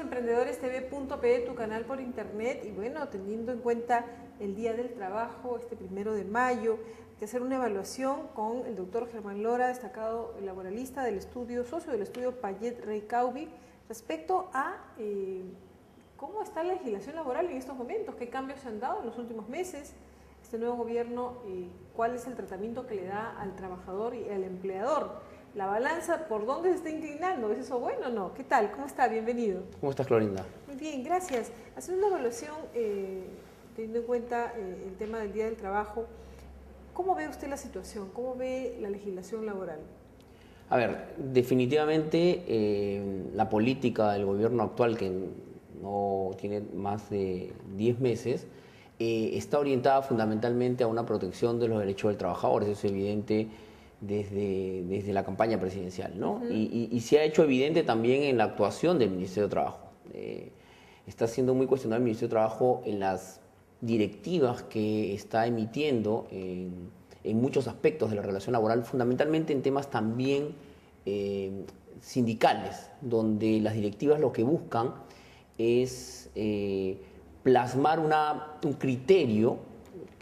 emprendedorestv.pe, tu canal por internet, y bueno, teniendo en cuenta el Día del Trabajo, este 1 de mayo, de hacer una evaluación con el doctor Germán Lora, destacado laboralista del estudio, socio del estudio Payet Recauvi, respecto a cómo está la legislación laboral en estos momentos, qué cambios se han dado en los últimos meses, este nuevo gobierno, cuál es el tratamiento que le da al trabajador y al empleador. La balanza, ¿por dónde se está inclinando? ¿Es eso bueno o no? ¿Qué tal? ¿Cómo está? Bienvenido. ¿Cómo estás, Clorinda? Muy bien, gracias. Hacer una evaluación, teniendo en cuenta el tema del Día del Trabajo, ¿cómo ve usted la situación? ¿Cómo ve la legislación laboral? A ver, definitivamente la política del gobierno actual, que no tiene más de 10 meses, está orientada fundamentalmente a una protección de los derechos del trabajador. Eso es evidente desde la campaña presidencial, ¿no? Y se ha hecho evidente también en la actuación del Ministerio de Trabajo. Está siendo muy cuestionado el Ministerio de Trabajo en las directivas que está emitiendo en muchos aspectos de la relación laboral, fundamentalmente en temas también sindicales, donde las directivas lo que buscan es plasmar un criterio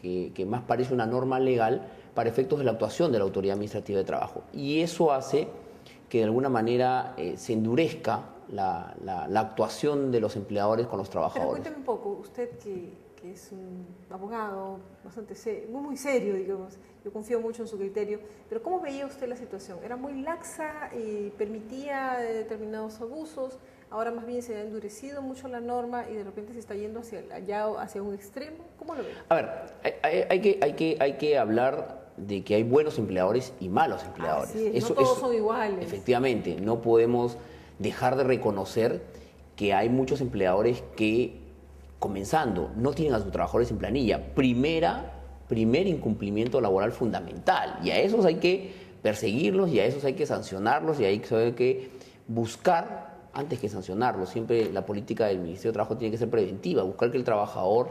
que más parece una norma legal para efectos de la actuación de la Autoridad Administrativa de Trabajo. Y eso hace que de alguna manera se endurezca la actuación de los empleadores con los trabajadores. Pero cuénteme un poco, usted que es un abogado bastante serio, muy serio, digamos, yo confío mucho en su criterio, pero ¿cómo veía usted la situación? ¿Era muy laxa y permitía determinados abusos? Ahora más bien se ha endurecido mucho la norma y de repente se está yendo hacia un extremo. ¿Cómo lo ve? A ver, hay que hablar de que hay buenos empleadores y malos empleadores. No todos son iguales. Efectivamente, no podemos dejar de reconocer que hay muchos empleadores que, comenzando, no tienen a sus trabajadores en planilla. Primer incumplimiento laboral fundamental. Y a esos hay que perseguirlos, y a esos hay que sancionarlos, y hay que buscar, antes que sancionarlos, siempre la política del Ministerio de Trabajo tiene que ser preventiva, buscar que el trabajador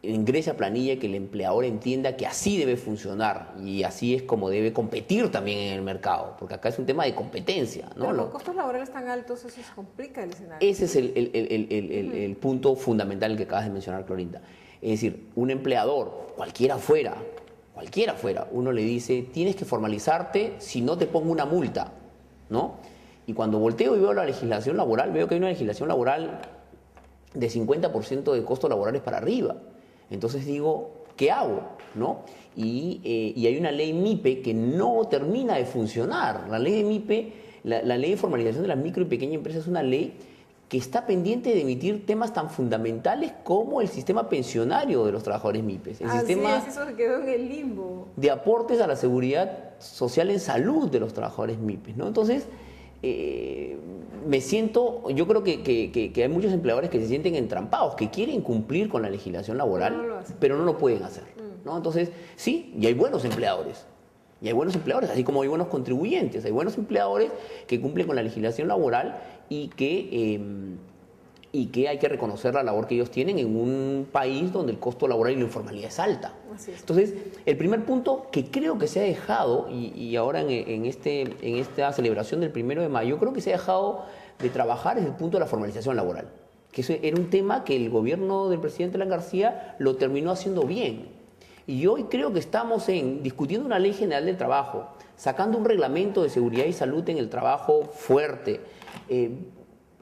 ingrese a planilla y que el empleador entienda que así debe funcionar y así es como debe competir también en el mercado, porque acá es un tema de competencia, ¿no? Pero con costos laborales tan altos eso se complica el escenario. Ese es el punto fundamental que acabas de mencionar, Clorinda. Es decir, un empleador, cualquiera fuera, uno le dice, tienes que formalizarte si no te pongo una multa, ¿no? Y cuando volteo y veo la legislación laboral, veo que hay una legislación laboral de 50% de costos laborales para arriba. Entonces digo, ¿qué hago? ¿No? Y hay una ley MIPE que no termina de funcionar. La ley de MIPE, la ley de formalización de las micro y pequeñas empresas, es una ley que está pendiente de emitir temas tan fundamentales como el sistema pensionario de los trabajadores MIPES. El sistema eso quedó en el limbo. De aportes a la seguridad social en salud de los trabajadores MIPES, ¿no? Entonces, yo creo que hay muchos empleadores que se sienten entrampados, que quieren cumplir con la legislación laboral, pero no lo pueden hacer, ¿no? Entonces, sí, y hay buenos empleadores, así como hay buenos contribuyentes, hay buenos empleadores que cumplen con la legislación laboral y que hay que reconocer la labor que ellos tienen en un país donde el costo laboral y la informalidad es alta. Así es. Entonces, el primer punto que creo que se ha dejado, y ahora en esta celebración del 1 de mayo, creo que se ha dejado de trabajar es el punto de la formalización laboral. Que eso era un tema que el gobierno del presidente Alan García lo terminó haciendo bien. Y hoy creo que estamos discutiendo una ley general del trabajo, sacando un reglamento de seguridad y salud en el trabajo fuerte,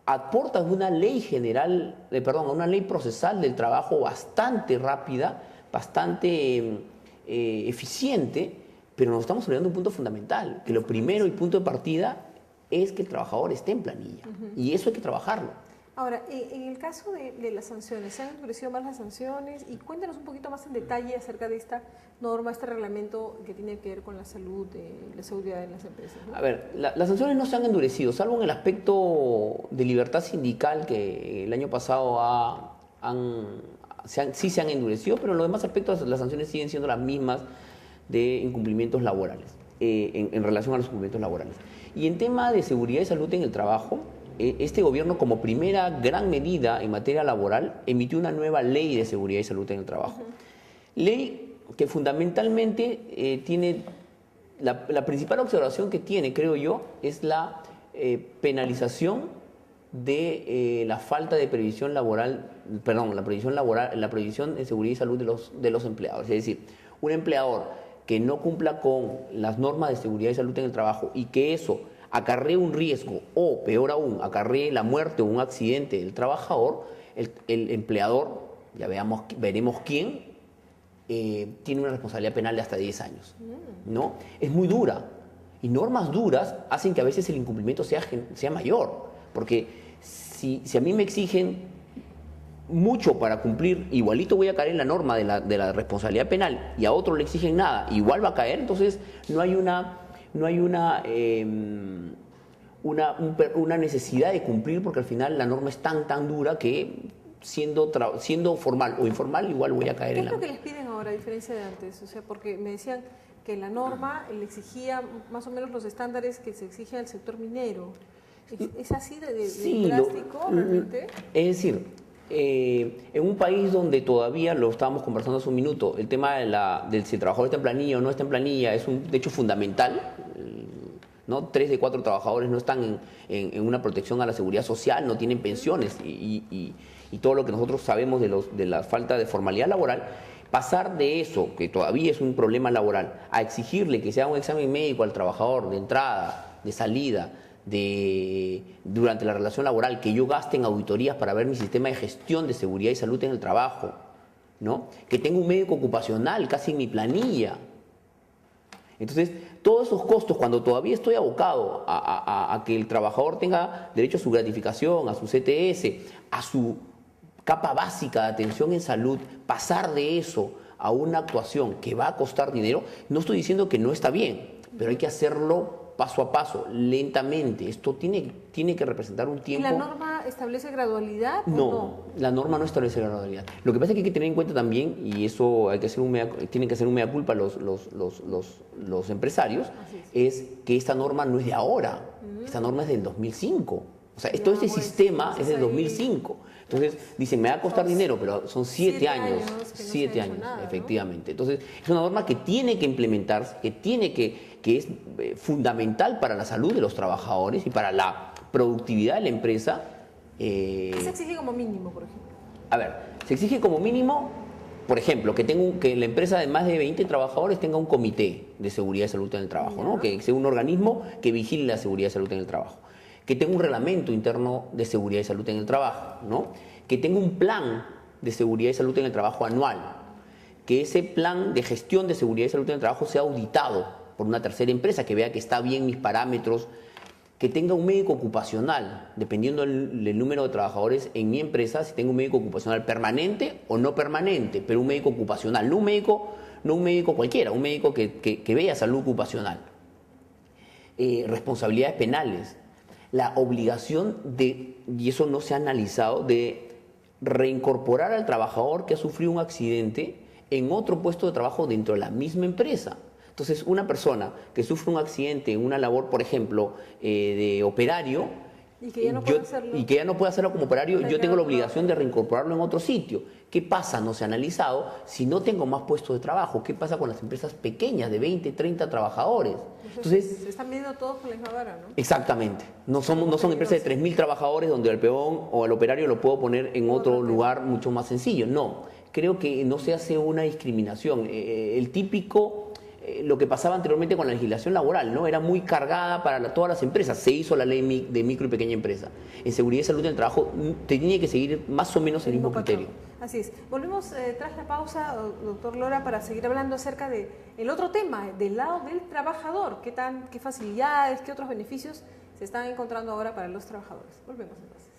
aportan una ley una ley procesal del trabajo bastante rápida, bastante eficiente, pero nos estamos olvidando un punto fundamental, que lo primero y punto de partida es que el trabajador esté en planilla, y eso hay que trabajarlo. Ahora, en el caso de las sanciones, ¿se han endurecido más las sanciones? Y cuéntanos un poquito más en detalle acerca de esta norma, este reglamento que tiene que ver con la salud y la seguridad de las empresas, ¿no? A ver, las sanciones no se han endurecido, salvo en el aspecto de libertad sindical, que el año pasado sí se han endurecido, pero en los demás aspectos las sanciones siguen siendo las mismas de incumplimientos laborales, en relación a los incumplimientos laborales. Y en tema de seguridad y salud en el trabajo, este gobierno, como primera gran medida en materia laboral, emitió una nueva ley de seguridad y salud en el trabajo. Ley que fundamentalmente tiene, la principal observación que tiene, creo yo, es la penalización de la falta de previsión laboral, perdón, la previsión de seguridad y salud de los empleados. Es decir, un empleador que no cumpla con las normas de seguridad y salud en el trabajo y que eso acarree un riesgo o, peor aún, acarree la muerte o un accidente del trabajador, el empleador, ya veremos quién, tiene una responsabilidad penal de hasta 10 años. ¿No? Es muy dura. Y normas duras hacen que a veces el incumplimiento sea mayor. Porque si a mí me exigen mucho para cumplir, igualito voy a caer en la norma de la responsabilidad penal y a otro le exigen nada, igual va a caer, entonces no hay una necesidad de cumplir porque al final la norma es tan dura que siendo formal o informal igual voy a caer en la... ¿Qué es lo que les piden ahora a diferencia de antes? O sea, porque me decían que la norma le exigía más o menos los estándares que se exige al sector minero. ¿Es así de sí, drástico realmente? Es decir, en un país donde todavía, lo estábamos conversando hace un minuto, el tema de si el trabajador está en planilla o no está en planilla es un hecho fundamental, ¿no? 3 de 4 trabajadores no están en una protección a la seguridad social, no tienen pensiones y todo lo que nosotros sabemos de la falta de formalidad laboral. Pasar de eso, que todavía es un problema laboral, a exigirle que se haga un examen médico al trabajador de entrada, de salida, durante la relación laboral, que yo gaste en auditorías para ver mi sistema de gestión de seguridad y salud en el trabajo, ¿no? Que tenga un médico ocupacional casi en mi planilla. Entonces, todos esos costos, cuando todavía estoy abocado a que el trabajador tenga derecho a su gratificación, a su CTS, a su capa básica de atención en salud, pasar de eso a una actuación que va a costar dinero, no estoy diciendo que no está bien, pero hay que hacerlo paso a paso, lentamente. Esto tiene que representar un tiempo... ¿Y la norma establece gradualidad? No, la norma no establece gradualidad. Lo que pasa es que hay que tener en cuenta también, y eso tienen que hacer un mea culpa los empresarios, es que esta norma no es de ahora, esta norma es del 2005. O sea, todo este sistema es del 2005. Entonces, dicen, me va a costar dinero, pero son 7 años. 7 años, nada, efectivamente. ¿No? Entonces, es una norma que tiene que implementarse, que es fundamental para la salud de los trabajadores y para la productividad de la empresa. ¿Qué se exige como mínimo, por ejemplo? A ver, se exige como mínimo, por ejemplo, que la empresa de más de 20 trabajadores tenga un comité de seguridad y salud en el trabajo, ¿no? Que sea un organismo que vigile la seguridad y salud en el trabajo. Que tenga un reglamento interno de seguridad y salud en el trabajo, ¿no? Que tenga un plan de seguridad y salud en el trabajo anual, que ese plan de gestión de seguridad y salud en el trabajo sea auditado por una tercera empresa, que vea que está bien mis parámetros, que tenga un médico ocupacional, dependiendo del número de trabajadores en mi empresa, si tengo un médico ocupacional permanente o no permanente, pero un médico ocupacional, no un médico cualquiera, un médico que vea salud ocupacional. Responsabilidades penales. La obligación y eso no se ha analizado, de reincorporar al trabajador que ha sufrido un accidente en otro puesto de trabajo dentro de la misma empresa. Entonces, una persona que sufre un accidente en una labor, por ejemplo, de operario, y que ya no puede hacerlo como operario, yo tengo la obligación de reincorporarlo en otro sitio. ¿Qué pasa? No se ha analizado si no tengo más puestos de trabajo. ¿Qué pasa con las empresas pequeñas de 20, 30 trabajadores? Entonces, se están viendo todos con la misma vara, ¿no? Exactamente. No son empresas de 3.000 trabajadores donde al peón o al operario lo puedo poner en otro lugar mucho más sencillo. No, creo que no se hace una discriminación. El típico... lo que pasaba anteriormente con la legislación laboral, ¿no? Era muy cargada para todas las empresas. Se hizo la ley de micro y pequeña empresa. En seguridad y salud en el trabajo tenía que seguir más o menos el mismo criterio. Así es. Volvemos tras la pausa, doctor Lora, para seguir hablando acerca del otro tema, del lado del trabajador. ¿Qué facilidades, qué otros beneficios se están encontrando ahora para los trabajadores? Volvemos entonces.